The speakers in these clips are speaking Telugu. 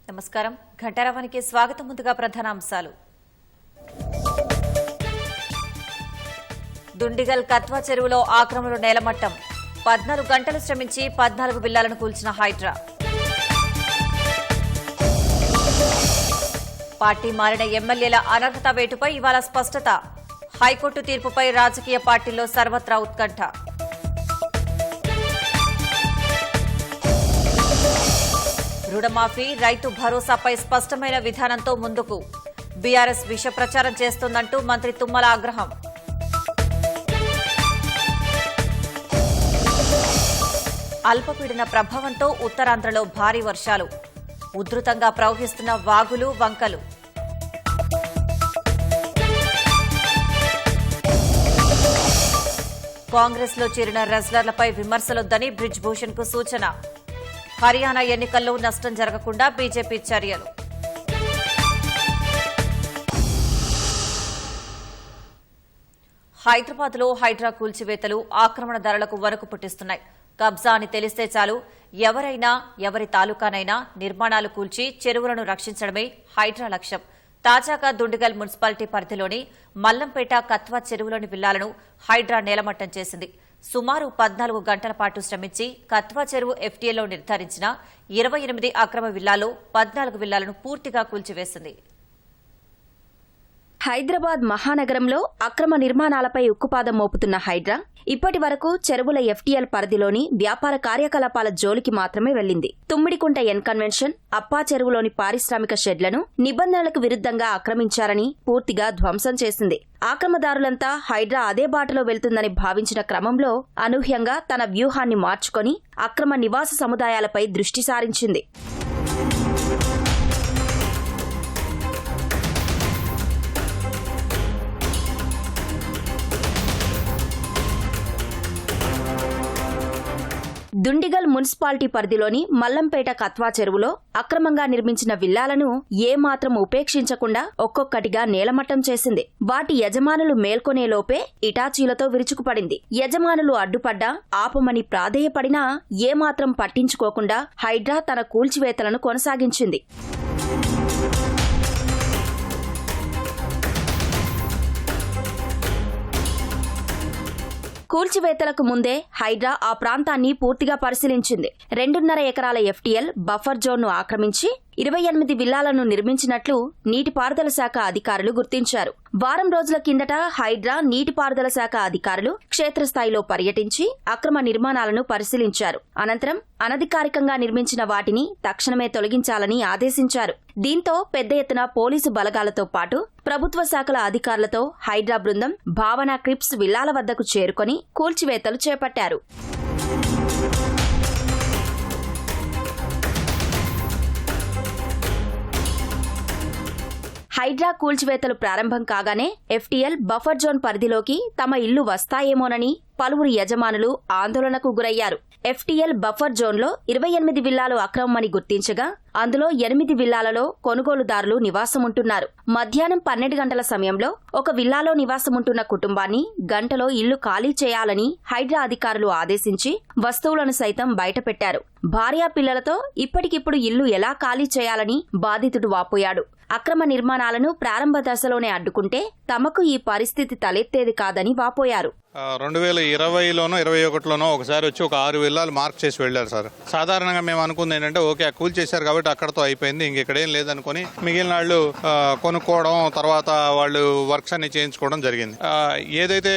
నమస్కారం. ఘంటారావానికి స్వాగతం. ముందుగా ప్రధాన అంశాలు. దుండిగల్ కత్వా చెరువులో ఆక్రమణలు నేలమట్టం. 14 గంటలు శ్రమించి 14 విల్లాలను కూల్చిన హైడ్రా. పార్టీ మారిన ఎమ్మెల్యేల అనర్హత వేటుపై ఇవాళ స్పష్టత. హైకోర్టు తీర్పుపై రాజకీయ పార్టీల్లో సర్వత్రా ఉత్కంఠ. రుణమాఫీ, రైతు భరోసాపై స్పష్టమైన విధానంతో ముందుకు. బీఆర్ఎస్ విష ప్రచారం చేస్తోందంటూ మంత్రి తుమ్మల ఆగ్రహం. అల్పపీడన ప్రభావంతో ఉత్తరాంధ్రలో భారీ వర్షాలు. ఉధృతంగా ప్రవహిస్తున్న వాగులు, వంకలు. కాంగ్రెస్ లో చేరిన రెజ్లర్లపై విమర్శలొద్దని బ్రిజ్ భూషణ్ కు సూచన. హర్యానా ఎన్నికల్లో నష్టం జరగకుండా బీజేపీ చర్యలు. హైదరాబాద్లో హైడ్రా కూల్చివేతలు ఆక్రమణదారులకు వణుకు పుట్టిస్తున్నాయి. కబ్జా అని తెలిస్తే చాలు ఎవరైనా, ఎవరి తాలూకానైనా నిర్మాణాలు కూల్చి చెరువులను రక్షించడమే హైడ్రా లక్ష్యం. తాజాగా దుండిగల్ మున్సిపాలిటీ పరిధిలోని మల్లంపేట కత్వా చెరువులోని విల్లాలను హైడ్రా నేలమట్టం చేసింది. సుమారు 14 గంటల పాటు శ్రమించి కత్వా చెరువు ఎఫ్టీఏలో నిర్ధారించిన 28 అక్రమ విల్లాల్లో 14 విల్లాలను పూర్తిగా కూల్చివేసింది. హైదరాబాద్ మహానగరంలో అక్రమ నిర్మాణాలపై ఉక్కుపాదం మోపుతున్న హైడ్రా ఇప్పటి వరకు చెరువుల ఎఫ్టీఎల్ పరిధిలోని వ్యాపార కార్యకలాపాల జోలికి మాత్రమే వెళ్లింది. తుమ్మిడికుంట ఎన్ కన్వెన్షన్, అప్పా చెరువులోని పారిశ్రామిక షెడ్లను నిబంధనలకు విరుద్ధంగా ఆక్రమించారని పూర్తిగా ధ్వంసం చేసింది. ఆక్రమదారులంతా హైడ్రా అదే బాటలో వెళ్తుందని భావించిన క్రమంలో అనూహ్యంగా తన వ్యూహాన్ని మార్చుకొని అక్రమ నివాస సముదాయాలపై దృష్టి సారించింది. దుండిగల్ మున్సిపాలిటీ పరిధిలోని మల్లంపేట కత్వా చెరువులో అక్రమంగా నిర్మించిన విల్లాలను ఏమాత్రం ఉపేక్షించకుండా ఒక్కొక్కటిగా నేలమట్టం చేసింది. వాటి యజమానులు మేల్కొనేలోపే ఇటాచీలతో విరుచుకుపడింది. యజమానులు అడ్డుపడ్డా, ఆపమని ప్రాధేయపడినా ఏమాత్రం పట్టించుకోకుండా హైడ్రా తన కూల్చివేతలను కొనసాగించింది. కూల్చివేతలకు ముందే హైడ్రా ఆ ప్రాంతాన్ని పూర్తిగా పరిశీలించింది. 2.5 ఎకరాల ఎఫ్టీఎల్ బఫర్ జోన్ను ఆక్రమించి 28 విల్లాలను నిర్మించినట్లు నీటిపారుదల శాఖ అధికారులు గుర్తించారు. వారం రోజుల కిందట హైడ్రా నీటిపారుదల శాఖ అధికారులు క్షేత్రస్థాయిలో పర్యటించి అక్రమ నిర్మాణాలను పరిశీలించారు. అనంతరం అనధికారికంగా నిర్మించిన వాటిని తక్షణమే తొలగించాలని ఆదేశించారు. దీంతో పెద్ద ఎత్తున పోలీసు బలగాలతో పాటు ప్రభుత్వ శాఖల అధికారులతో హైడ్రా బృందం భావన క్రిప్స్ విల్లాల వద్దకు చేరుకొని కూల్చివేతలు చేపట్టారు. హైడ్రా కూల్చివేతలు ప్రారంభం కాగానే ఎఫ్టీఎల్ బఫర్ జోన్ పరిధిలోకి తమ ఇల్లు వస్తాయేమోనని పలువురు యజమానులు ఆందోళనకు గురయ్యారు. ఎఫ్టీఎల్ బఫర్ జోన్లో 28 విల్లాలు అక్రమమని గుర్తించగా అందులో 8 విల్లాలలో కొనుగోలుదారులు నివాసముంటున్నారు. మధ్యాహ్నం 12 గంటల సమయంలో ఒక విల్లాలో నివాసముంటున్న కుటుంబాన్ని గంటలో ఇల్లు ఖాళీ చేయాలని హైడ్రా అధికారులు ఆదేశించి వస్తువులను సైతం బయటపెట్టారు. భార్యా పిల్లలతో ఇప్పటికిప్పుడు ఇల్లు ఎలా ఖాళీ చేయాలని బాధితుడు వాపోయాడు. అక్రమ నిర్మాణాలను ప్రారంభ దశలోనే అడ్డుకుంటే తమకు ఈ పరిస్థితి తలెత్తేది కాదని వాపోయారు. 2020లోనో 21లోనో ఒకసారి వచ్చి ఒక 6 విల్లాలు మార్క్ చేసి వెళ్లారు సార్. సాధారణంగా మేము అనుకుంది ఏంటంటే ఓకే కూల్ చేశారు కాబట్టి అక్కడతో అయిపోయింది, ఇంకెక్కడేం లేదనుకుని మిగిలిన వాళ్ళు కొనుక్కోవడం, తర్వాత వాళ్ళు వర్క్స్ అన్ని చేయించుకోవడం జరిగింది. ఏదైతే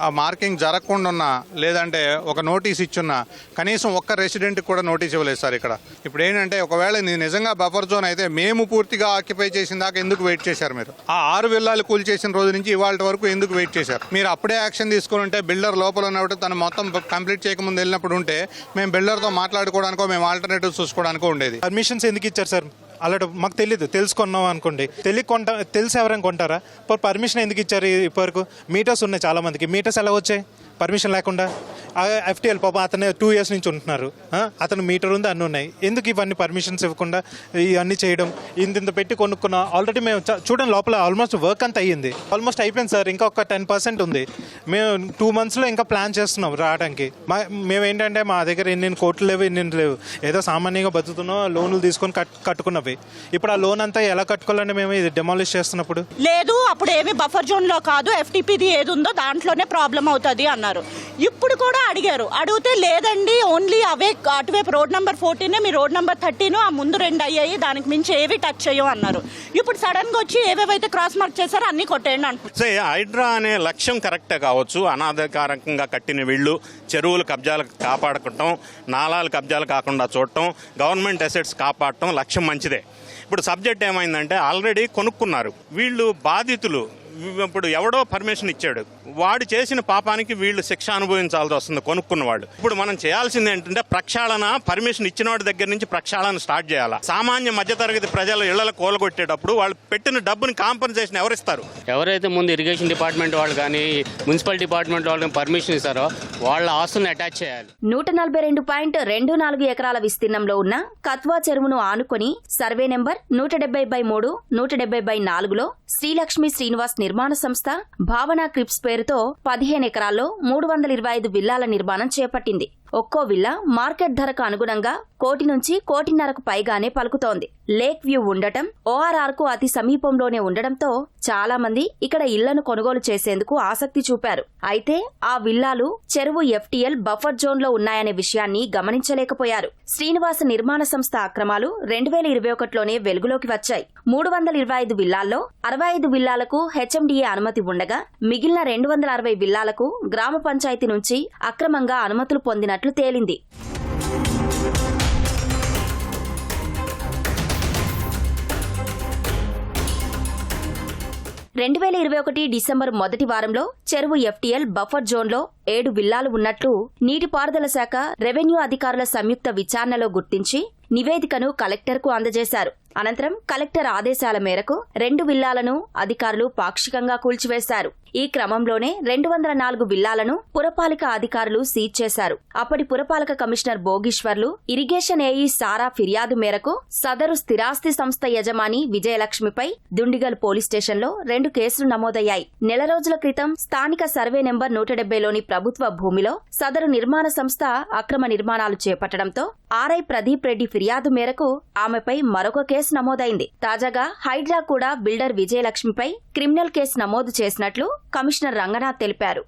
ఆ మార్కింగ్ జరగకుండా ఉన్నా లేదంటే ఒక నోటీస్ ఇచ్చున్నా కనీసం ఒక్క రెసిడెంట్ కూడా నోటీస్ ఇవ్వలేదు సార్. ఇక్కడ ఇప్పుడు ఏంటంటే ఒకవేళ ఇది నిజంగా బఫర్ జోన్ అయితే మేము పూర్తిగా ఆక్యుపై చేసిన దాకా ఎందుకు వెయిట్ చేశారు మీరు? ఆ 6 విల్లాలు కూల్ చేసిన రోజు నుంచి ఇవాళ వరకు ఎందుకు వెయిట్ చేశారు? మీరు అప్పుడే యాక్షన్ తీసుకుని ఉంటే బిల్డర్ లోపల ఉన్నప్పుడు తను మొత్తం కంప్లీట్ చేయకముందు వెళ్ళినప్పుడు ఉంటే మేము బిల్డర్తో మాట్లాడుకోవడానికో మేము ఆల్టర్నేటివ్ చూసుకోవడానికో ఉండేది. పర్మిషన్స్ ఎందుకు ఇచ్చారు సార్? అలాంటి మాకు తెలియదు, తెలుసుకున్నాం అనుకోండి, తెలిసి ఎవరైనా కొంటారా? పర్మిషన్ ఎందుకు ఇచ్చారు? ఇప్పటివరకు మీటర్స్ ఉన్నాయి, చాలా మందికి మీటర్స్ ఎలా వచ్చాయి? పర్మిషన్ లేకుండా FTL పాపం అతనే 2 years నుంచి ఉంటున్నారు. అతను మీటర్ ఉంది, అన్నీ ఉన్నాయి. ఎందుకు ఇవన్నీ పర్మిషన్స్ ఇవ్వకుండా ఇవన్నీ చేయడం? ఇంత పెట్టి కొనుక్కున్నా ఆల్రెడీ మేము చూడండి, లోపల ఆల్మోస్ట్ వర్క్ అంతా అయ్యింది, ఆల్మోస్ట్ అయిపోయింది సార్. ఇంకా ఒక 10% ఉంది. మేము 2 monthsలో ఇంకా ప్లాన్ చేస్తున్నాం రావడానికి. మేము ఏంటంటే మా దగ్గర ఇన్ని కోట్లు లేవు, ఇన్ని లేవు, ఏదో సామాన్యంగా బతుకుతున్నాం, లోన్లు తీసుకొని కట్టుకున్నవి. ఇప్పుడు ఆ లోన్ అంతా ఎలా కట్టుకోవాలంటే మేము ఇది డెమాలిష్ చేస్తున్నప్పుడు లేదు, అప్పుడు ఏమి బఫర్ జోన్లో కాదు, FTPది ఏది ఉందో దాంట్లోనే ప్రాబ్లం అవుతుంది అన్నారు. ఇప్పుడు కూడా అడిగితే లేదండి, ఓన్లీ అవే అటువైపు రోడ్ నెంబర్ 14 మీ రోడ్ నెంబర్ 13 ఆ ముందు 2 అయ్యాయి, దానికి మించి ఏవి టచ్ చేయవు అన్నారు. ఇప్పుడు సడన్ గా వచ్చి ఏవేవైతే క్రాస్ మార్క్ చేశారో అన్ని కొట్టేయండి అంటున్నారు. హైడ్రా అనే లక్ష్యం కరెక్టే కావచ్చు. అనాధికారికంగా కట్టిన వీళ్ళు చెరువులు కబ్జాలు కాపాడుకుంటాం, నాలాలు కబ్జాలు కాకుండా చూడటం, గవర్నమెంట్ అసెట్స్ కాపాడటం లక్ష్యం మంచిదే. ఇప్పుడు సబ్జెక్ట్ ఏమైందంటే ఆల్రెడీ కొనుక్కున్నారు వీళ్ళు బాధితులు. ఇప్పుడు ఎవడో పర్మిషన్ ఇచ్చాడు, వాడు చేసిన పాపానికి వీళ్ళు శిక్ష అనుభవించాల్సి వస్తుంది కొనుక్కున్న వాళ్ళు. ఇప్పుడు మనం చేయాల్సింది ఏంటంటే ప్రక్షాళన, పర్మిషన్ ఇచ్చిన వాడి దగ్గర నుంచి ప్రక్షాళన స్టార్ట్ చేయాలి. సామాన్య మధ్యతరగతి ప్రజల ఇళ్ల కూలగొట్టేటప్పుడు వాళ్ళు పెట్టిన డబ్బుని కాంపన్సేషన్ ఎవరిస్తారు? ఎవరైతే ముందు ఇరిగేషన్ డిపార్ట్మెంట్ వాళ్ళు కానీ మున్సిపల్ డిపార్ట్మెంట్ వాళ్ళు పర్మిషన్ ఇస్తారో వాళ్ళ ఆస్తులను అటాచ్ చేయాలి. 142.24 ఎకరాల విస్తీర్ణంలో ఉన్న కత్వా చెరువును ఆనుకొని సర్వే నెంబర్ 170/3, 170/4లో శ్రీలక్ష్మి శ్రీనివాస్ నిర్మాణ సంస్థ భావన క్రిప్స్ పేరుతో 15 ఎకరాల్లో 325 విల్లాల నిర్మాణం చేపట్టింది. ఒక్కో విల్లా మార్కెట్ ధరకు అనుగుణంగా 1 కోటి నుంచి 1.5 కోటి పైగానే పలుకుతోంది. లేక్ వ్యూ ఉండటం, ORR కు అతి సమీపంలోనే ఉండడంతో చాలా మంది ఇక్కడ ఇళ్లను కొనుగోలు చేసేందుకు ఆసక్తి చూపారు. అయితే ఆ విల్లాలు చెరువు FTL బఫర్ జోన్లో ఉన్నాయనే విషయాన్ని గమనించలేకపోయారు. శ్రీనివాస నిర్మాణ సంస్థ అక్రమాలు 2021లోనే వెలుగులోకి వచ్చాయి. 325 విల్లాల్లో 65 విల్లాలకు HMDA అనుమతి ఉండగా మిగిలిన 260 విల్లాలకు గ్రామ పంచాయతీ నుంచి అక్రమంగా అనుమతులు పొందినట్లు తేలింది. 2021 డిసెంబర్ మొదటి వారంలో చెరువు FTL బఫర్ జోన్లో 7 విల్లాలు ఉన్నట్లు నీటిపారుదల శాఖ రెవెన్యూ అధికారుల సంయుక్త విచారణలో గుర్తించి నివేదికను కలెక్టర్కు అందజేశారు. అనంతరం కలెక్టర్ ఆదేశాల మేరకు 2 విల్లాలను అధికారులు పాక్షికంగా కూల్చివేశారు. ఈ క్రమంలోనే 204 విల్లాలను పురపాలిక అధికారులు సీజ్ చేశారు. అప్పటి పురపాలక కమిషనర్ భోగీశ్వర్లు, ఇరిగేషన్ ఏఈ సారా ఫిర్యాదు మేరకు సదరు స్థిరాస్తి సంస్థ యజమాని విజయలక్ష్మిపై దుండిగల్ పోలీస్ స్టేషన్లో 2 కేసులు నమోదయ్యాయి. నెల రోజుల క్రితం స్థానిక సర్వే నెంబర్ 170లోని ప్రభుత్వ భూమిలో సదరు నిర్మాణ సంస్థ అక్రమ నిర్మాణాలు చేపట్టడంతో ఆర్ఐ ప్రదీప్ రెడ్డి ఫిర్యాదు మేరకు ఆమెపై మరొక కేసు నమోదైంది. తాజాగా హైడ్రా కూడా బిల్డర్ విజయలక్ష్మిపై క్రిమినల్ కేసు నమోదు చేసినట్లు కమిషనర్ రంగనాథ్ తెలిపారు.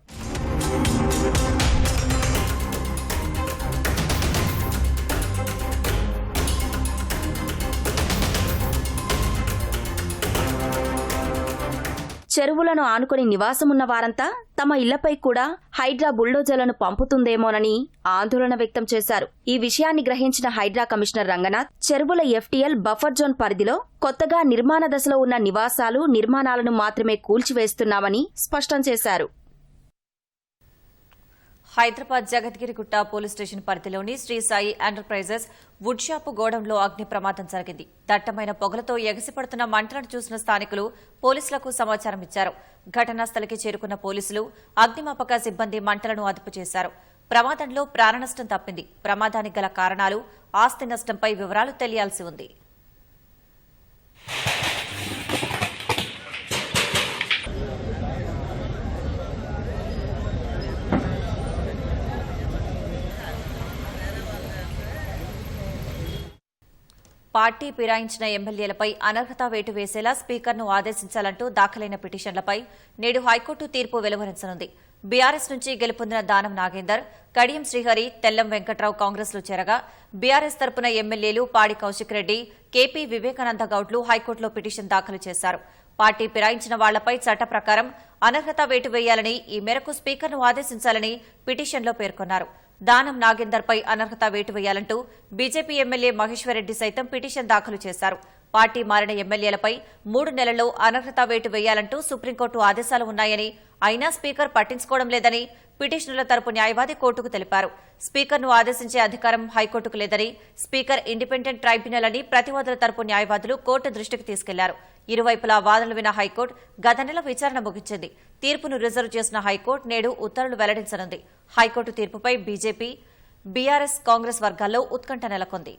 చెరువులను ఆనుకుని నివాసమున్న వారంతా తమ ఇళ్లపై కూడా హైడ్రా బుల్డోజర్లను పంపుతుందేమోనని ఆందోళన వ్యక్తం చేశారు. ఈ విషయాన్ని గ్రహించిన హైడ్రా కమిషనర్ రంగనాథ్ చెరువుల FTL బఫర్ జోన్ పరిధిలో కొత్తగా నిర్మాణ దశలో ఉన్న నివాసాలు, నిర్మాణాలను మాత్రమే కూల్చివేస్తున్నామని స్పష్టం చేశారు. హైదరాబాద్ జగద్గిరిగుట్ట పోలీస్ స్టేషన్ పరిధిలోని Shri Sai enterprises wood shop గోడౌన్లో అగ్ని ప్రమాదం జరిగింది. దట్టమైన పొగలతో ఎగసిపడుతున్న మంటలను చూసిన స్థానికులు పోలీసులకు సమాచారం ఇచ్చారు. ఘటనా స్థలికి చేరుకున్న పోలీసులు, అగ్నిమాపక సిబ్బంది మంటలను అదుపు చేశారు. ప్రమాదంలో ప్రాణనష్టం తప్పింది. ప్రమాదానికి గల కారణాలు, ఆస్తి నష్టంపై వివరాలు తెలియాల్సి ఉంది. పార్టీ ఫిరాయించిన ఎమ్మెల్యేలపై అనర్హత వేటు వేసేలా స్పీకర్ను ఆదేశించాలంటూ దాఖలైన పిటిషన్లపై నేడు హైకోర్టు తీర్పు వెలువరించనుంది. బీఆర్ఎస్ నుంచి గెలుపొందిన దానం నాగేందర్, కడియం శ్రీహరి, తెల్లం వెంకట్రావు కాంగ్రెస్లో చేరగా బీఆర్ఎస్ తరపున ఎమ్మెల్యేలు పాడి కౌశిక్ రెడ్డి, కేపీ వివేకానంద గౌడ్లు హైకోర్టులో పిటిషన్ దాఖలు చేశారు. పార్టీ ఫిరాయించిన వాళ్లపై చట్ట ప్రకారం అనర్హత వేటు వేయాలని, ఈ మేరకు స్పీకర్ను ఆదేశించాలని పిటిషన్లో పేర్కొన్నారు. దానం నాగేందర్పై అనర్హత వేటు వేయాలంటూ బీజేపీ ఎమ్మెల్యే మహేశ్వర్రెడ్డి సైతం పిటిషన్ దాఖలు చేశారు. పార్టీ మారిన ఎమ్మెల్యేలపై 3 నెలల్లో అనర్హత వేటు వేయాలంటూ సుప్రీంకోర్టు ఆదేశాలు ఉన్నాయని, అయినా స్పీకర్ పట్టించుకోవడం లేదని పిటిషనర్ల తరపు న్యాయవాది కోర్టుకు తెలిపారు. స్పీకర్ను ఆదేశించే అధికారం హైకోర్టుకు లేదని, స్పీకర్ ఇండిపెండెంట్ ట్రైబ్యునల్ అని ప్రతివాదుల తరపు న్యాయవాదులు కోర్టు దృష్టికి తీసుకెళ్లారు. ఇరువైపులా వాదనలు విన్న హైకోర్టు గత నెల విచారణ ముగించింది. తీర్పును రిజర్వ్ చేసిన హైకోర్టు నేడు ఉత్తర్వులు వెల్లడించనుంది. హైకోర్టు తీర్పుపై బీజేపీ, బీఆర్ఎస్, కాంగ్రెస్ వర్గాల్లో ఉత్కంఠ నెలకొంది.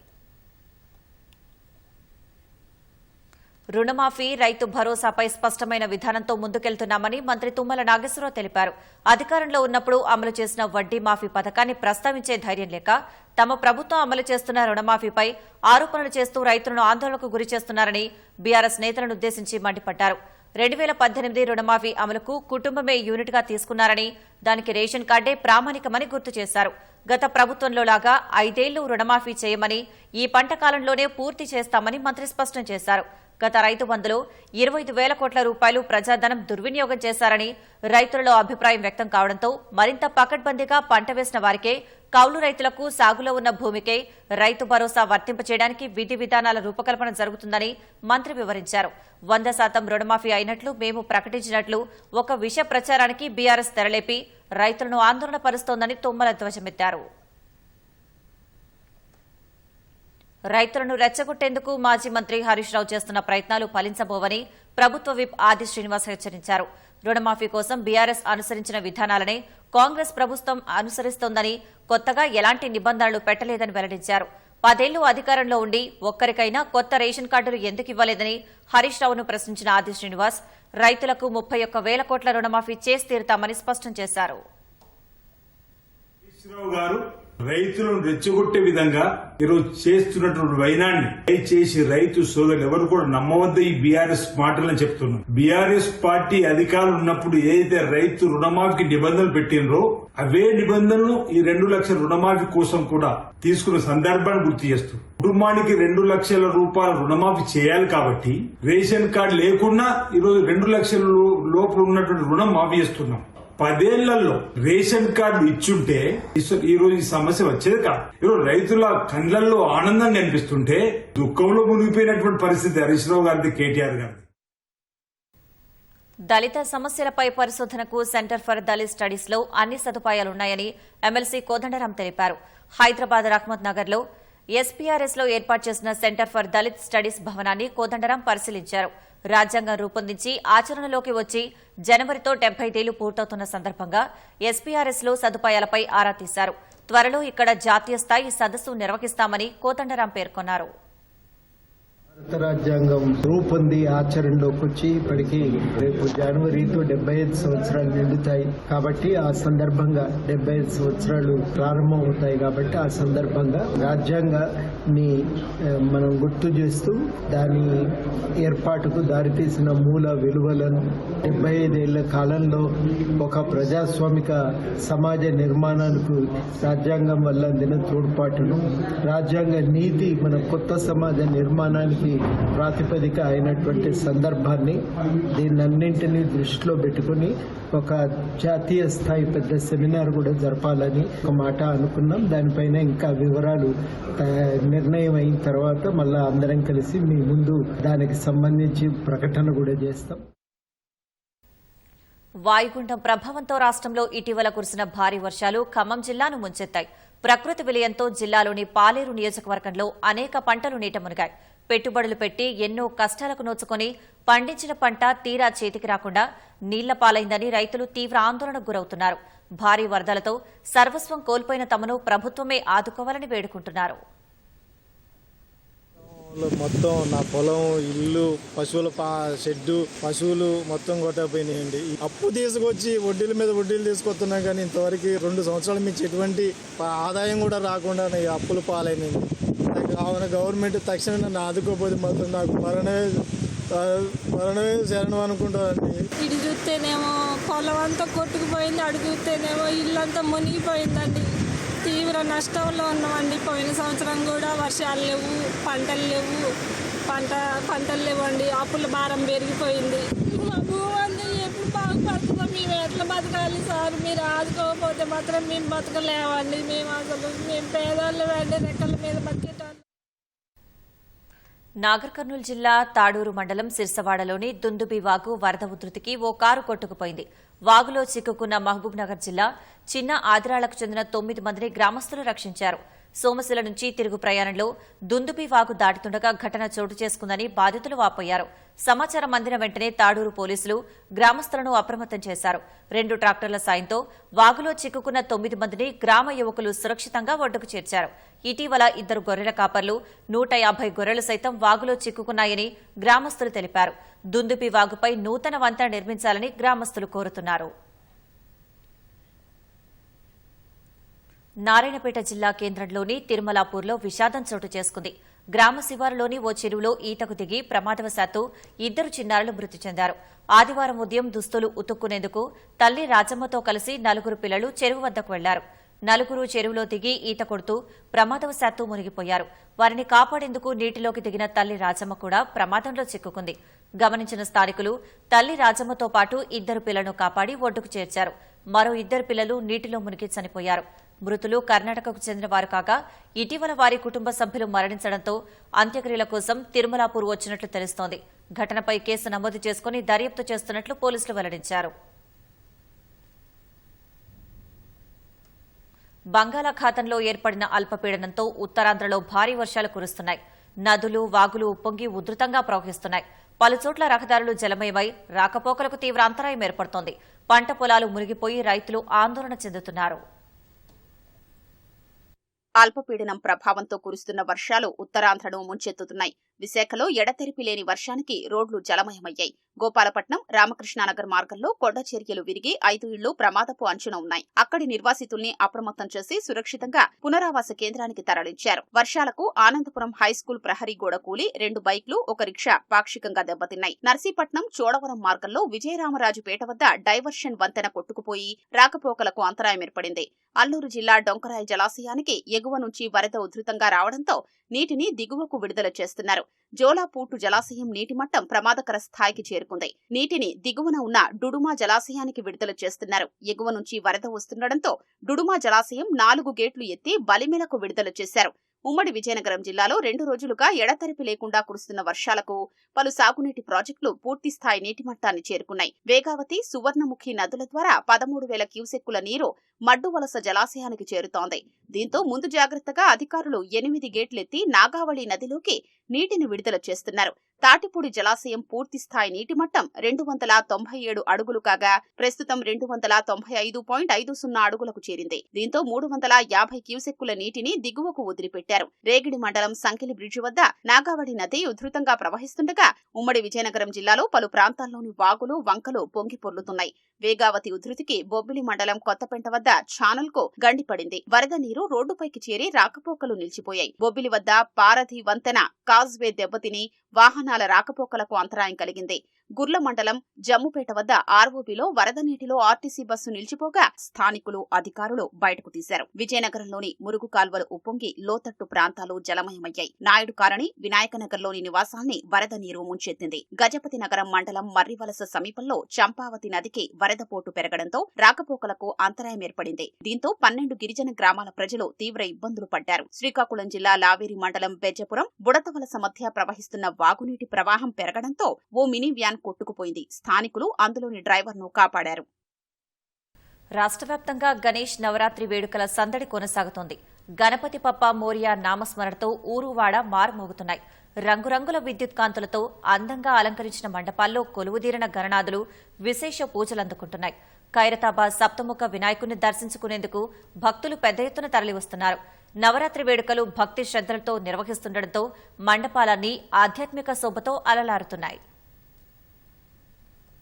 రుణమాఫీ, రైతు భరోసాపై స్పష్టమైన విధానంతో ముందుకెళ్తున్నామని మంత్రి తుమ్మల నాగేశ్వరరావు తెలిపారు. అధికారంలో ఉన్నప్పుడు అమలు చేసిన వడ్డీ మాఫీ పథకాన్ని ప్రస్తావించే ధైర్యం లేక తమ ప్రభుత్వం అమలు చేస్తున్న రుణమాఫీపై ఆరోపణలు చేస్తూ రైతులను ఆందోళనకు గురి చేస్తున్నారని బీఆర్ఎస్ నేతలను ఉద్దేశించి మండిపడ్డారు. 2018 రుణమాఫీ అమలుకు కుటుంబమే యూనిట్గా తీసుకున్నారని, దానికి రేషన్ కార్డే ప్రామాణికమని గుర్తు చేశారు. గత ప్రభుత్వంలో లాగా 5 ఏళ్లు రుణమాఫీ చేయమని, ఈ పంట కాలంలోనే పూర్తి చేస్తామని మంత్రి స్పష్టం చేశారు. గత రైతు బంధులో 25,000 కోట్ల రూపాయలు ప్రజాధనం దుర్వినియోగం చేశారని రైతులలో అభిప్రాయం వ్యక్తం కావడంతో మరింత పకడ్బందీగా పంట వేసిన వారికే, కౌలు రైతులకు సాగులో ఉన్న భూమికే రైతు భరోసా వర్తింపచేయడానికి విధి విధానాల రూపకల్పన జరుగుతుందని మంత్రి వివరించారు. 100% రుణమాఫీ అయినట్లు మేము ప్రకటించినట్లు ఒక విష ప్రచారానికి బీఆర్ఎస్ తెరలేపి రైతులను ఆందోళన పరుస్తోందని తుమ్మల ధ్వజమెత్తారు. రైతులను రెచ్చగొట్టేందుకు మాజీ మంత్రి హరీష్ రావు చేస్తున్న ప్రయత్నాలు ఫలించబోవని ప్రభుత్వ విప్ ఆది శ్రీనివాస్ హెచ్చరించారు. రుణమాఫీ కోసం బీఆర్ఎస్ అనుసరించిన విధానాలనే కాంగ్రెస్ ప్రభుత్వం అనుసరిస్తోందని, కొత్తగా ఎలాంటి నిబంధనలు పెట్టలేదని వెల్లడించారు. 10 ఏళ్లు అధికారంలో ఉండి ఒక్కరికైనా కొత్త రేషన్ కార్డులు ఎందుకు ఇవ్వలేదని హరీష్ రావును ప్రశ్నించిన ఆది శ్రీనివాస్ రైతులకు 31,000 కోట్ల రుణమాఫీ చేసి తీరుతామని స్పష్టం చేశారు. రైతులను రెచ్చగొట్టే విధంగా ఈరోజు చేస్తున్నటువంటి వైనాన్ని దయచేసి రైతు సోదరులు ఎవరు కూడా నమ్మవద్దు. ఈ బీఆర్ఎస్ మాటలను చెప్తున్నాం. బీఆర్ఎస్ పార్టీ అధికారులు ఉన్నప్పుడు ఏదైతే రైతు రుణమాఫీకి నిబంధనలు పెట్టినరో అవే నిబంధనలు ఈ 2 లక్షల రుణమాఫీ కోసం కూడా తీసుకున్న సందర్భాన్ని గుర్తు చేస్తూ, కుటుంబానికి 2 లక్షల రూపాయల రుణమాఫీ చేయాలి కాబట్టి రేషన్ కార్డు లేకుండా ఈరోజు 2 లక్షల లోపు ఉన్నటువంటి రుణం మాఫీ చేస్తున్నాం. 10 ఏళ్లలో రేషన్ కార్డు ఇచ్చుంటే ఈ రోజు ఈ సమస్య వచ్చేది కాదు. ఈరోజు రైతుల కళ్ళల్లో ఆనందం కనిపిస్తుంటే దుఃఖంలో మునిగిపోయినటువంటి పరిస్థితి హరీష్ రావు గారిది, కేటీఆర్ గారిది. దళిత సమస్యలపై పరిశోధనకు సెంటర్ ఫర్ దళిత్ స్టడీస్ లో అన్ని సదుపాయాలున్నాయని ఎమ్మెల్సీ కోదండరాం తెలిపారు. హైదరాబాద్ రహ్మత్ నగర్ లో ఎస్పీఆర్ఎస్ లో ఏర్పాటు చేసిన సెంటర్ ఫర్ దళిత్ స్టడీస్ భవనాన్ని కోదండరాం పరిశీలించారు. రాజ్యాంగం రూపొందించి ఆచరణలోకి వచ్చి జనవరితో 75 ఏళ్లు పూర్తవుతున్న సందర్భంగా ఎస్పీఆర్ఎస్ లో సదుపాయాలపై ఆరా తీశారు. త్వరలో ఇక్కడ జాతీయ స్థాయి సదస్సు నిర్వహిస్తామని కోదండరాం పేర్కొన్నారు. భారత రాజ్యాంగం రూపొంది ఆచరణలోకి వచ్చి ఇప్పటికీ రేపు జనవరితో 75 సంవత్సరాలు నిండుతాయి. కాబట్టి ఆ సందర్భంగా 75 సంవత్సరాలు ప్రారంభం అవుతాయి. కాబట్టి ఆ సందర్భంగా రాజ్యాంగాన్ని మనం గుర్తు చేస్తూ దాని ఏర్పాటుకు దారితీసిన మూల విలువలను 75 ఏళ్ల కాలంలో ఒక ప్రజాస్వామిక సమాజ నిర్మాణానికి రాజ్యాంగం వల్ల అందిన తోడ్పాటును, రాజ్యాంగ నీతి మన కొత్త సమాజ నిర్మాణానికి ప్రాతిపదిక అయినటువంటి సందర్భాన్ని, దీన్నన్నింటినీ దృష్టిలో పెట్టుకుని ఒక జాతీయ స్థాయి పెద్ద సెమినార్ కూడా జరపాలని ఒక మాట అనుకున్నాం. దానిపైన ఇంకా వివరాలు నిర్ణయం అయిన తర్వాత మళ్ళా అందరం కలిసి మీ ముందు దానికి సంబంధించి ప్రకటన కూడా చేస్తాం. వాయుగుండం ప్రభావంతో రాష్ట్రంలో ఇటీవల కురిసిన భారీ వర్షాలు ఖమ్మం జిల్లాను ముంచెత్తాయి. ప్రకృతి విలయంతో జిల్లాలోని పాలేరు నియోజకవర్గంలో అనేక పంటలు నీట మునిగాయి. పెట్టుబడులు పెట్టి ఎన్నో కష్టాలకు నోచుకొని పండించిన పంట తీరా చేతికి రాకుండా నీళ్ల పాలైందని రైతులు తీవ్ర ఆందోళనకు గురవుతున్నారు. భారీ వరదలతో సర్వస్వం కోల్పోయిన తమను ప్రభుత్వమే ఆదుకోవాలని వేడుకుంటున్నారు. మొత్తం నా పొలం, ఇల్లు, పశువుల షెడ్డు, పశువులు మొత్తం కొట్టకపోయినాయండి. అప్పు తీసుకొచ్చి వడ్డీల మీద వడ్డీలు తీసుకొస్తున్నాం కానీ ఇంతవరకు 2 సంవత్సరాల నుంచి ఎటువంటి ఆదాయం కూడా రాకుండా అప్పులు పాలైనాయి. కావున గవర్నమెంట్ తక్షణమే నన్ను ఆదుకోపోతే మాత్రం నాకు మరణమే శరణం అనుకుంటానండి. ఇటు చూస్తేనేమో పొలం అంతా కొట్టుకుపోయింది, అడు చూస్తేనేమో ఇల్లంతా మునిగిపోయిందండి. తీవ్ర నష్టంలో ఉన్నామండి. పోయిన సంవత్సరం కూడా వర్షాలు లేవు, పంటలు లేవండి. అప్పుల భారం పెరిగిపోయింది. మా భూమి ఎప్పుడు బాగుపడుతుందో మేము ఎట్లా బతకాలి సార్? మీరు ఆదుకోకపోతే మాత్రం మేము బతకలేవండి. మేము పేదవాళ్ళు వెండి రెక్కల మీద బతికేటాం. నాగర్ కర్నూలు జిల్లా తాడూరు మండలం సిర్సవాడలోని దుందుబి వాగు వరద ఉధృతికి ఓ కారు కొట్టుకుపోయింది. వాగులో చిక్కుకున్న మహబూబ్ నగర్ జిల్లా చిన్న ఆదిరాలకు చెందిన 9 మందిని గ్రామస్తులు రక్షించారు. సోమశిల నుంచి తిరుగు ప్రయాణంలో దుందుబి వాగు దాటుతుండగా ఘటన చోటు చేసుకుందని బాధితులు వాపోయారు. సమాచారం అందిన వెంటనే తాడూరు పోలీసులు గ్రామస్తులను అప్రమత్తం చేశారు. 2 ట్రాక్టర్ల సాయంతో వాగులో చిక్కుకున్న 9 మందిని గ్రామ యువకులు సురక్షితంగా ఒడ్డుకు చేర్చారు. ఇటీవల 2 గొర్రెల కాపర్లు 150 గొర్రెలు సైతం వాగులో చిక్కుకున్నాయని గ్రామస్తులు తెలిపారు. దుందుబి వాగుపై నూతన వంతెన నిర్మించాలని గ్రామస్తులు కోరుతున్నారు. నారాయణపేట జిల్లా కేంద్రంలోని తిరుమలాపూర్లో విషాదం చోటు చేసుకుంది. గ్రామ శివారులోని ఓ చెరువులో ఈతకు దిగి ప్రమాదవశాత్తు 2 చిన్నారులు మృతి చెందారు. ఆదివారం ఉదయం దుస్తులు ఉతుక్కునేందుకు తల్లి రాజమ్మతో కలిసి 4 పిల్లలు చెరువు వద్దకు వెళ్లారు. 4 చెరువులో దిగి ఈత కొడుతూ ప్రమాదవశాత్తు మునిగిపోయారు. వారిని కాపాడేందుకు నీటిలోకి దిగిన తల్లి రాజమ్మ కూడా ప్రమాదంలో చిక్కుకుంది. గమనించిన స్థానికులు తల్లి రాజమ్మతో పాటు 2 పిల్లలను కాపాడి ఒడ్డుకు చేర్చారు. మరో 2 పిల్లలు నీటిలో మునిగి చనిపోయారు. మృతులు కర్ణాటకకు చెందిన వారు కాగా ఇటీవల వారి కుటుంబ సభ్యులు మరణించడంతో అంత్యక్రియల కోసం తిరుమలాపూర్ వచ్చినట్లు తెలుస్తోంది. ఘటనపై కేసు నమోదు చేసుకుని దర్యాప్తు చేస్తున్నట్లు పోలీసులు వెల్లడించారు. బంగాళాఖాతంలో ఏర్పడిన అల్పపీడనంతో ఉత్తరాంధ్రలో భారీ వర్షాలు కురుస్తున్నాయి. నదులు వాగులు ఉప్పొంగి ఉధృతంగా ప్రవహిస్తున్నాయి. పలుచోట్ల రహదారులు జలమయమై రాకపోకలకు తీవ్ర అంతరాయం ఏర్పడుతోంది. పంట పొలాలు మునిగిపోయి రైతులు ఆందోళన చెందుతున్నారు. అల్పపీడనం ప్రభావంతో కురుస్తున్న వర్షాలు ఉత్తరాంధ్రను ముంచెత్తుతున్నాయి. విశాఖలో ఎడతెరిపి లేని వర్షానికి రోడ్లు జలమయమయ్యాయి. గోపాలపట్నం రామకృష్ణానగర్ మార్గంలో కొండ చర్యలు విరిగి 5 ఇళ్లు ప్రమాదపు అంచున ఉన్నాయి. అక్కడి నిర్వాసితుల్ని అప్రమత్తం చేసి సురక్షితంగా పునరావాస కేంద్రానికి తరలించారు. వర్షాలకు ఆనందపురం హైస్కూల్ ప్రహరీ గోడ కూలి 2 బైక్లు 1 రిక్షా పాక్షికంగా దెబ్బతిన్నాయి. నర్సీపట్నం చోడవరం మార్గంలో విజయరామరాజుపేట వద్ద డైవర్షన్ వంతెన కొట్టుకుపోయి రాకపోకలకు అంతరాయం ఏర్పడింది. అల్లూరు జిల్లా డొంకరాయి జలాశయానికి ఎగువ నుంచి వరద ఉధృతంగా రావడంతో నీటిని దిగువకు విడుదల చేస్తున్నారు. జోలాపూటు జలాశయం నీటి మట్టం ప్రమాదకర స్థాయికి చేరుకుంది. నీటిని దిగువన ఉన్న డుడుమా జలాశయానికి విడుదల చేస్తున్నారు. ఎగువ నుంచి వరద వస్తుండటంతో డుడుమా జలాశయం 4 గేట్లు ఎత్తి బలిమెలకు విడుదల చేశారు. ఉమ్మడి విజయనగరం జిల్లాలో 2 రోజులుగా ఎడతెరిపి లేకుండా కురుస్తున్న వర్షాలకు పలు సాగునీటి ప్రాజెక్టులు పూర్తిస్థాయి నీటి మట్టాన్ని చేరుకున్నాయి. వేగావతి, సువర్ణముఖి నదుల ద్వారా 13,000 క్యూసెక్కుల నీరు మడ్డువలస జలాశయానికి చేరుతోంది. దీంతో ముందు జాగ్రత్తగా అధికారులు 8 గేట్లెత్తి నాగావళి నదిలోకి నీటిని విడుదల చేస్తున్నారు. తాటిపూడి జలాశయం పూర్తిస్థాయి నీటి మట్టం 297 అడుగులు కాగా ప్రస్తుతం 295.50 అడుగులకు చేరింది. దీంతో 350 క్యూసెక్కుల నీటిని దిగువకు వదిలిపెట్టారు. రేగిడి మండలం సంకెలి బ్రిడ్జి వద్ద నాగావళి నది ఉధృతంగా ప్రవహిస్తుండగా ఉమ్మడి విజయనగరం జిల్లాలో పలు ప్రాంతాల్లోని వాగులు వంకలు పొంగి పొర్లుతున్నాయి. వేగావతి ఉధృతికి బొబ్బిలి మండలం కొత్తపెంట వద్ద ఛానల్కు గండిపడింది. వరద నీరు రోడ్డుపైకి చేరి రాకపోకలు నిలిచిపోయాయి. బొబ్బిలి వద్ద పారధి వంతెన కాజ్వే దెబ్బతిని వాహనాల రాకపోకలకు అంతరాయం కలిగింది. గుర్ల మండలం జమ్ముపేట వద్ద ఆర్ఓబీలో వరద నీటిలో ఆర్టీసీ బస్సు నిలిచిపోగా స్థానికులు అధికారులు బయటకు తీశారు. విజయనగరంలోని మురుగు కాల్వలు ఉప్పొంగి లోతట్టు ప్రాంతాలు జలమయమయ్యాయి. నాయుడు కాలనీ, వినాయకనగర్లోని నివాసాల్ని వరద నీరు ముంచెత్తింది. గజపతి నగరం మండలం మర్రివలస సమీపంలో చంపావతి నదికి వరద పోటు పెరగడంతో రాకపోకలకు అంతరాయం ఏర్పడింది. దీంతో 12 గిరిజన గ్రామాల ప్రజలు తీవ్ర ఇబ్బందులు పడ్డారు. శ్రీకాకుళం జిల్లా లావేరి మండలం బెజ్జపురం, బుడతవలస మధ్య ప్రవహిస్తున్న వాగునీటి ప్రవాహం పెరగడంతో ఓ మినీ వ్యాన్ కొట్టుకుపోయింది. స్థానికులు అందులోని డ్రైవర్ను కాపాడారు. రాష్ట్ర వ్యాప్తంగా గణేష్ నవరాత్రి వేడుకల సందడి కొనసాగుతోంది. గణపతి పప్ప మోరియా నామస్మరణతో ఊరువాడ మారుమోగుతున్నాయి. రంగురంగుల విద్యుత్ కాంతులతో అందంగా అలంకరించిన మండపాల్లో కొలువుదీరిన గణనాథులు విశేష పూజలందుకుంటున్నాయి. ఖైరతాబాద్ సప్తముఖ వినాయకుని దర్శించుకునేందుకు భక్తులు పెద్ద ఎత్తున తరలివస్తున్నారు. నవరాత్రి వేడుకలు భక్తి శ్రద్దలతో నిర్వహిస్తుండటంతో మండపాలన్నీ ఆధ్యాత్మిక శోభతో అలలారుతున్నాయి.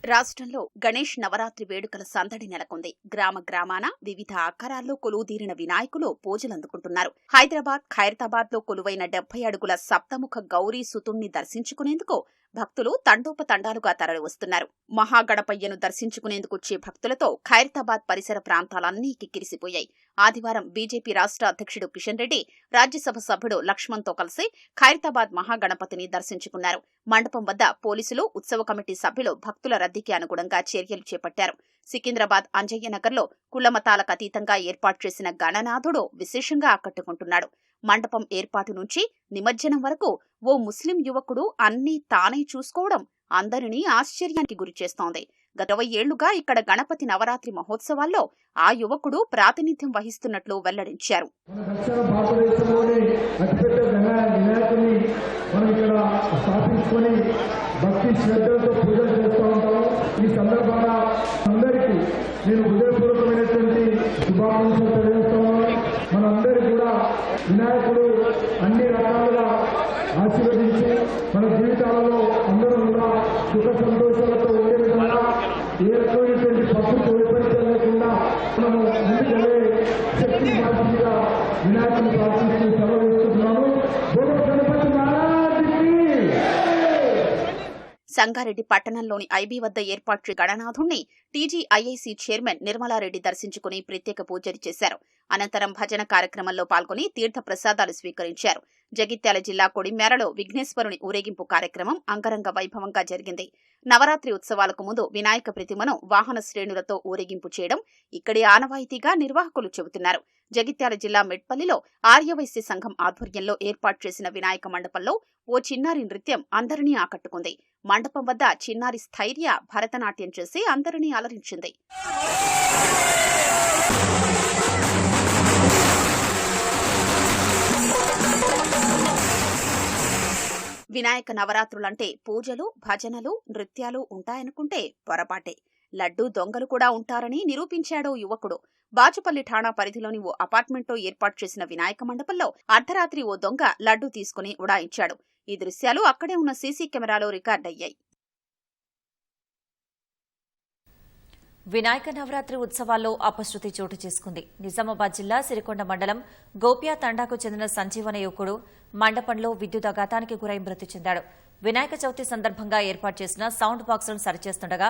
రాష్ట్రంలో గణేష్ నవరాత్రి వేడుకల సందడి నెలకొంది. గ్రామ గ్రామాన వివిధ ఆకారాల్లో కొలువుదీరిన వినాయకులు పూజలందుకుంటున్నారు. హైదరాబాద్, ఖైరతాబాద్ లో కొలువైన 70 అడుగుల సప్తముఖ గౌరీ సుతుణ్ణి దర్శించుకునేందుకు భక్తులు తండోపతండాలుగా తరలివస్తున్నారు. మహాగణపయ్యను దర్శించుకునేందుకు వచ్చే భక్తులతో ఖైరతాబాద్ పరిసర ప్రాంతాలన్నీ కిక్కిరిసిపోయాయి. ఆదివారం బీజేపీ రాష్ట్ర అధ్యక్షుడు కిషన్ రెడ్డి రాజ్యసభ సభ్యుడు లక్ష్మణ్తో కలిసి ఖైరతాబాద్ మహాగణపతిని దర్శించుకున్నారు. మండపం వద్ద పోలీసులు, ఉత్సవ కమిటీ సభ్యులు భక్తుల రద్దీకి అనుగుణంగా చర్యలు చేపట్టారు. సికింద్రాబాద్ అంజయ్య నగర్లో కులమతాలకు అతీతంగా ఏర్పాటు చేసిన గణనాథుడు విశేషంగా ఆకట్టుకుంటున్నాడు. మండపం ఏర్పాటు నుంచి నిమజ్జనం వరకు ఓ ముస్లిం యువకుడు అన్నీ తానే చూసుకోవడం అందరినీ ఆశ్చర్యానికి గురిచేస్తోంది. గత 20 ఏళ్లుగా ఇక్కడ గణపతి నవరాత్రి మహోత్సవాల్లో ఆ యువకుడు ప్రాతినిధ్యం వహిస్తున్నట్లు వెల్లడించారు. భక్తి శ్రద్ధలతో పూజలు చేస్తూ ఉంటాము. ఈ సందర్భంగా అందరికీ నేను హృదయపూర్వకమైనటువంటి శుభాకాంక్షలు తెలియజేస్తున్నాను. మనందరికీ కూడా వినాయకుడు అన్ని రకాలుగా ఆశీర్వదించి మన జీవితాలలో అందరూ కూడా సుఖ సంతోషాలతో ఉండే విధంగా ఏ రకమైనటువంటి పప్పుతో విపరీతం లేకుండా మనము ముందుకెళ్ళే శక్తి మార్పుగా వినాయకుని ప్రార్థిస్తూ సెలవు వేస్తున్నాను. గణపతి మహారాజుకి. సంగారెడ్డి పట్టణంలోని ఐబీ వద్ద ఏర్పాటు చేసిన గణనాథుణ్ణి టీజీఐఐసీ చైర్మన్ నిర్మలారెడ్డి దర్శించుకుని ప్రత్యేక పూజలు చేశారు. అనంతరం భజన కార్యక్రమంలో పాల్గొని తీర్థ ప్రసాదాలు స్వీకరించారు. జగిత్యాల జిల్లా కొడిమ్యారలో విఘ్నేశ్వరుని ఊరేగింపు కార్యక్రమం అంగరంగ వైభవంగా జరిగింది. నవరాత్రి ఉత్సవాలకు ముందు వినాయక ప్రతిమను వాహన శ్రేణులతో ఊరేగింపు చేయడం ఇక్కడి ఆనవాయితీగా నిర్వాహకులు చెబుతున్నారు. జగిత్యాల జిల్లా మెట్పల్లిలో ఆర్యవైశ్య సంఘం ఆధ్వర్యంలో ఏర్పాటు చేసిన వినాయక మండపంలో ఓ చిన్నారి నృత్యం అందరినీ ఆకట్టుకుంది. మండపం వద్ద చిన్నారి స్థైర్య భరతనాట్యం చేసి అందరినీ అలరించింది. వినాయక నవరాత్రులంటే పూజలు, భజనలు, నృత్యాలు ఉంటాయనుకుంటే పొరపాటే. లడ్డూ దొంగలు కూడా ఉంటారని నిరూపించాడో యువకుడు. బాచుపల్లి ఠాణా పరిధిలోని ఓ అపార్ట్మెంట్లో ఏర్పాటు చేసిన వినాయక మండపంలో అర్ధరాత్రి ఓ దొంగ లడ్డూ తీసుకుని ఉడాయించాడు. ఈ దృశ్యాలు అక్కడే ఉన్న సీసీ కెమెరాలో రికార్డయ్యాయి. వినాయక నవరాత్రి ఉత్సవాల్లో అపశృతి చోటు చేసుకుంది. నిజామాబాద్ జిల్లా సిరికొండ మండలం గోప్యా తండాకు చెందిన సంజీవన యువకుడు మండపంలో విద్యుదాఘాతానికి గురై మృతి చెందాడు. వినాయక చవితి సందర్భంగా ఏర్పాటు చేసిన సౌండ్ బాక్సులను సరిచేస్తుండగా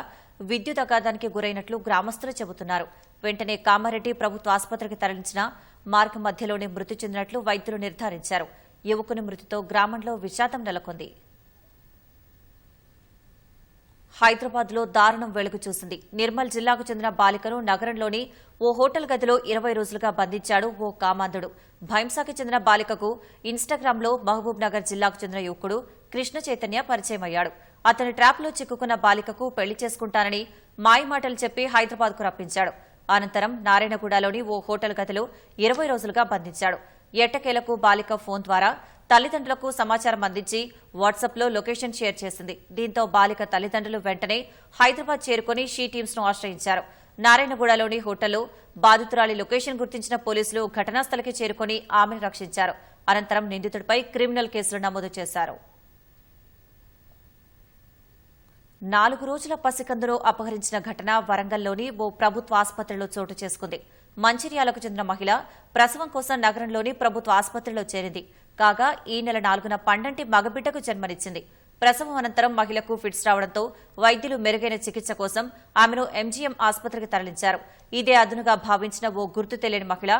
విద్యుదాఘాతానికి గురైనట్లు గ్రామస్తులు చెబుతున్నారు. వెంటనే కామారెడ్డి ప్రభుత్వ ఆసుపత్రికి తరలించిన మార్గం మధ్యలోనే మృతి చెందినట్లు వైద్యులు నిర్ధారించారు. యువకుని మృతితో గ్రామంలో విషాదం నెలకొంది. హైదరాబాద్లో దారుణం వెలుగు చూసింది. నిర్మల్ జిల్లాకు చెందిన బాలికను నగరంలోని ఓ హోటల్ గదిలో 20 రోజులుగా బంధించాడు ఓ కామాంధుడు. భైంసాకి చెందిన బాలికకు ఇన్స్టాగ్రామ్లో మహబూబ్ నగర్ జిల్లాకు చెందిన యువకుడు కృష్ణ చైతన్య పరిచయమయ్యాడు. అతని ట్రాప్లో చిక్కుకున్న బాలికకు పెళ్లి చేసుకుంటానని మాయమాటలు చెప్పి హైదరాబాద్కు రప్పించాడు. అనంతరం నారాయణగూడలోని ఓ హోటల్ గదిలో 20 రోజులుగా బంధించాడు. ఎట్టకేలకు బాలిక ఫోన్ ద్వారా తల్లిదండ్రులకు సమాచారం అందించి వాట్సాప్లో లొకేషన్ షేర్ చేసింది. దీంతో బాలిక తల్లిదండ్రులు వెంటనే హైదరాబాద్ చేరుకుని షీ టీమ్స్ ను ఆశ్రయించారు. నారాయణగూడలోని హోటల్లో బాధితురాలి లొకేషన్ గుర్తించిన పోలీసులు ఘటనాస్థలికి చేరుకుని ఆమెను రక్షించారు. అనంతరం నిందితుడిపై క్రిమినల్ కేసులు నమోదు చేశారు. 4 రోజుల పసికందును అపహరించిన ఘటన వరంగల్లోని ఓ ప్రభుత్వ ఆసుపత్రిలో చోటు చేసుకుంది. మంచిర్యాలకు చెందిన మహిళ ప్రసవం కోసం నగరంలోని ప్రభుత్వ ఆసుపత్రిలో చేరింది. కాగా ఈ నెల 4న పండంటి మగబిడ్డకు జన్మనిచ్చింది. ప్రసవం అనంతరం మహిళకు ఫిట్స్ రావడంతో వైద్యులు మెరుగైన చికిత్స కోసం ఆమెను ఎంజీఎం ఆసుపత్రికి తరలించారు. ఇదే అదునుగా భావించిన ఓ గుర్తు తెలియని మహిళ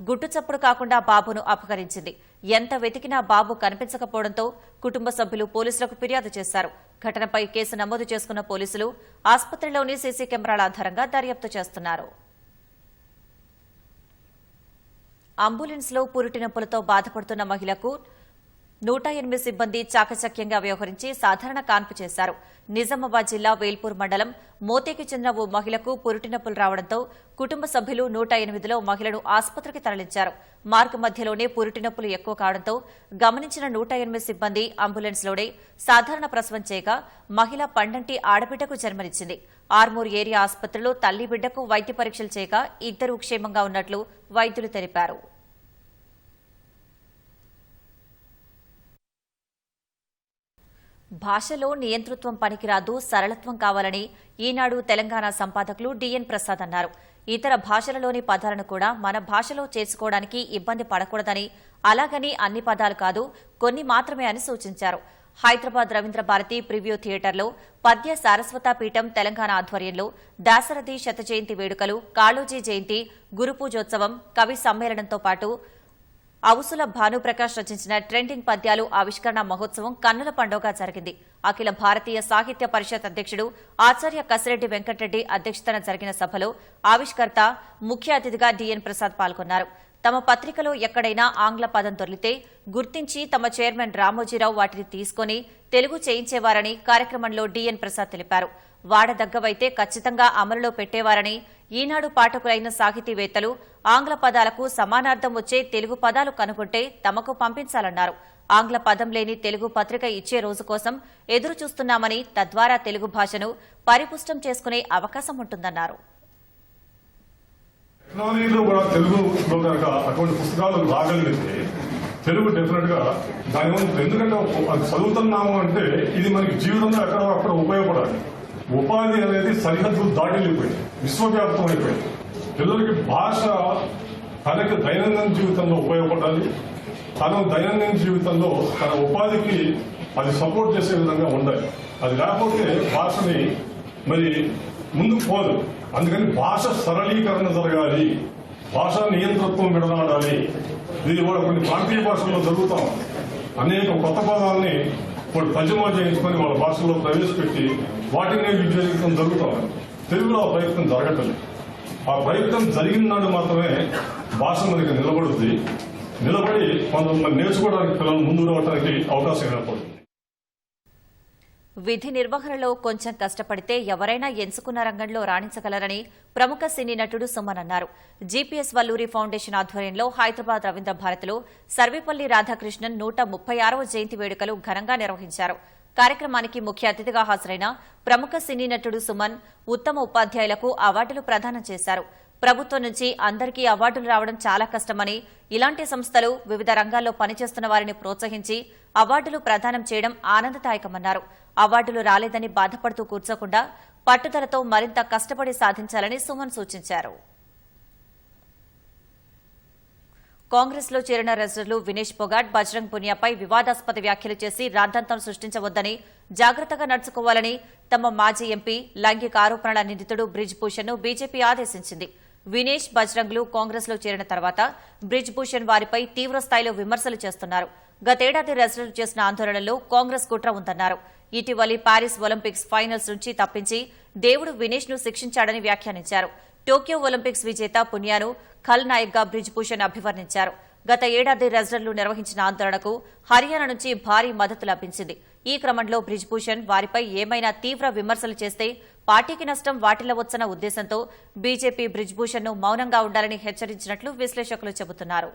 గుట్టు చప్పుడు కాకుండా బాబును అపహరించింది. ఎంత వెతికినా బాబు కనిపించకపోవడంతో కుటుంబ సభ్యులు పోలీసులకు ఫిర్యాదు చేశారు. ఘటనపై కేసు నమోదు చేసుకున్న పోలీసులు ఆసుపత్రిలోని సీసీ కెమెరాల ఆధారంగా దర్యాప్తు చేస్తున్నారు. అంబులెన్స్లో పురిటి నొప్పులతో బాధపడుతున్న మహిళకు 108 సిబ్బంది చాకచక్యంగా వ్యవహరించి సాధారణ కాన్పు చేశారు. నిజామాబాద్ జిల్లా వేల్పూర్ మండలం మోతేకి చెందిన ఓ మహిళకు పురిటి నొప్పులు రావడంతో కుటుంబ సభ్యులు 108లో మహిళను ఆసుపత్రికి తరలించారు. మార్గ మధ్యలోనే పురిటి నొప్పులు ఎక్కువ కావడంతో గమనించిన 108 సిబ్బంది అంబులెన్స్లోనే సాధారణ ప్రసవం చేయగా మహిళ పండంటి ఆడబిడ్డకు జన్మనిచ్చింది. ఆర్మూర్ ఏరియా ఆసుపత్రిలో తల్లి బిడ్డకు వైద్య పరీక్షలు చేయగా ఇద్దరూ క్షేమంగా ఉన్నట్లు వైద్యులు తెలిపారు. భాషలో నియంతృత్వం పనికిరాదు, సరళత్వం కావాలని ఈనాడు తెలంగాణ సంపాదకులు డిఎన్ ప్రసాద్ అన్నారు. ఇతర భాషలలోని పదాలను కూడా మన భాషలో చేర్చుకోవడానికి ఇబ్బంది పడకూడదని, అలాగని అన్ని పదాలు కాదు, కొన్ని మాత్రమే అని సూచించారు. హైదరాబాద్ రవీంద్ర భారతి ప్రివ్యూ థియేటర్లో పద్య సారస్వత పీఠం తెలంగాణ ఆధ్వర్యంలో దాశరథి శత జయంతి వేడుకలు, కాళోజీ జయంతి, గురుపూజోత్సవం, కవి సమ్మేళనంతో పాటు అవుసుల భానుప్రకాష్ రచించిన ట్రెండింగ్ పద్యాలు ఆవిష్కరణ మహోత్సవం కన్నుల పండుగగా జరిగింది. అఖిల భారతీయ సాహిత్య పరిషత్ అధ్యక్షుడు ఆచార్య కసిరెడ్డి వెంకటరెడ్డి అధ్యక్షతన జరిగిన సభలో ఆవిష్కర్త ముఖ్య అతిథిగా డిఎన్ ప్రసాద్ పాల్గొన్నారు. తమ పత్రికలో ఎక్కడైనా ఆంగ్ల పదం దొరికితే గుర్తించి తమ చైర్మన్ రామోజీరావు వాటిని తీసుకుని తెలుగు చేయించేవారని కార్యక్రమంలో డిఎన్ ప్రసాద్ తెలిపారు. వాడదగ్గవైతే ఖచ్చితంగా అమలులో పెట్టేవారని, ఈనాడు పాఠకులైన సాహితీవేత్తలు ఆంగ్ల పదాలకు సమానార్థం వచ్చే తెలుగు పదాలు కనుగొంటే తమకు పంపించాలన్నారు. ఆంగ్ల పదం లేని తెలుగు పత్రిక ఇచ్చే రోజు కోసం ఎదురు చూస్తున్నామని, తద్వారా తెలుగు భాషను పరిపుష్టం చేసుకునే అవకాశం ఉంటుందన్నారు. టెక్నాలజీలో కూడా తెలుగులో కనుక అటువంటి పుస్తకాలు రాగలిగితే తెలుగు డెఫినెట్ గా దాని ఎందుకంటే అది చదువుతున్నాము అంటే ఇది మనకి జీవితంలో ఎక్కడో అక్కడ ఉపయోగపడాలి. ఉపాధి అనేది సరిహద్దులు దాటి వెళ్ళిపోయింది, విశ్వవ్యాప్తం అయిపోయింది. పిల్లలకి భాష తనకి దైనందిన జీవితంలో ఉపయోగపడాలి. తన దైనందిన జీవితంలో తన ఉపాధికి అది సపోర్ట్ చేసే విధంగా ఉండాలి. అది లేకపోతే భాషని మరి ముందుకు పోదు. అందుకని భాష సరళీకరణ జరగాలి, భాషా నియంతృత్వం విడనాడాలి. ఇది కూడా కొన్ని ప్రాంతీయ భాషల్లో జరుగుతాం. అనేక కొత్త పదాలని వాళ్ళు తర్జుమా చేయించుకొని వాళ్ళ భాషల్లో ప్రవేశపెట్టి వాటిని విభజించడం జరుగుతాం. తెలుగులో ఆ ప్రయత్నం జరగట్లేదు. ఆ ప్రయత్నం జరిగిన నాడు మాత్రమే భాష మనకి నిలబడుతుంది. నిలబడి కొంతమంది నేర్చుకోవడానికి పిల్లలు ముందు రావడానికి అవకాశం ఏర్పడుతుంది. విధి నిర్వహణలో కొంచెం కష్టపడితే ఎవరైనా ఎంచుకున్న రంగంలో రాణించగలరని ప్రముఖ సినీ నటుడు సుమన్ అన్నారు. జీపీఎస్ వల్లూరి ఫౌండేషన్ ఆధ్వర్యంలో హైదరాబాద్ రవీంద్ర భారతిలో సర్వేపల్లి రాధాకృష్ణన్ 136వ జయంతి వేడుకలు ఘనంగా నిర్వహించారు. కార్యక్రమానికి ముఖ్య అతిథిగా హాజరైన ప్రముఖ సినీ నటుడు సుమన్ ఉత్తమ ఉపాధ్యాయులకు అవార్డులు ప్రదానం చేశారు. ప్రభుత్వం నుంచి అందరికీ అవార్డులు రావడం చాలా కష్టమని, ఇలాంటి సంస్థలు వివిధ రంగాల్లో పనిచేస్తున్న వారిని ప్రోత్సహించి అవార్డులు ప్రదానం చేయడం ఆనందదాయకమన్నారు. అవార్డులు రాలేదని బాధపడుతూ కూర్చోకుండా పట్టుదలతో మరింత కష్టపడి సాధించాలని సుమన్ సూచించారు. కాంగ్రెస్లో చేరిన రెజ్లర్లు వినేష్ పొగాట్, బజరంగ్ పునియాపై వివాదాస్పద వ్యాఖ్యలు చేసి రాద్ధాంతం సృష్టించవద్దని, జాగ్రత్తగా నడుచుకోవాలని తమ మాజీ ఎంపీ లైంగిక ఆరోపణల నిందితుడు బ్రిజ్ భూషణ్ ను బీజేపీ ఆదేశించింది. వినేష్, బజరంగ్లు కాంగ్రెస్లో చేరిన తర్వాత బ్రిజ్ భూషణ్ వారిపై తీవ్రస్థాయిలో విమర్శలు చేస్తున్నారు. గతేడాది రెజ్లర్లు చేసిన ఆందోళనలో కాంగ్రెస్ కుట్ర ఉందన్నారు. ఇటీవలి పారిస్ ఒలింపిక్స్ ఫైనల్స్ నుంచి తప్పించి దేవుడు వినేష్ ను శిక్షించాడని వ్యాఖ్యానించారు. టోక్యో ఒలింపిక్స్ విజేత పునియాను ఖల్ నాయక్ గా బ్రిజ్ భూషణ్ అభివర్ణించారు. గత ఏడాది రెజ్లర్లు నిర్వహించిన ఆందోళనకు హర్యానా నుంచి భారీ మద్దతు లభించింది. ఈ క్రమంలో బ్రిజ్ భూషణ్ వారిపై ఏమైనా తీవ్ర విమర్శలు చేస్తే పార్టీకి నష్టం వాటిల్లవచ్చన్న ఉద్దేశంతో బీజేపీ బ్రిజ్ భూషణ్ ను మౌనంగా ఉండాలని హెచ్చరించినట్లు విశ్లేషకులు చెబుతున్నారు.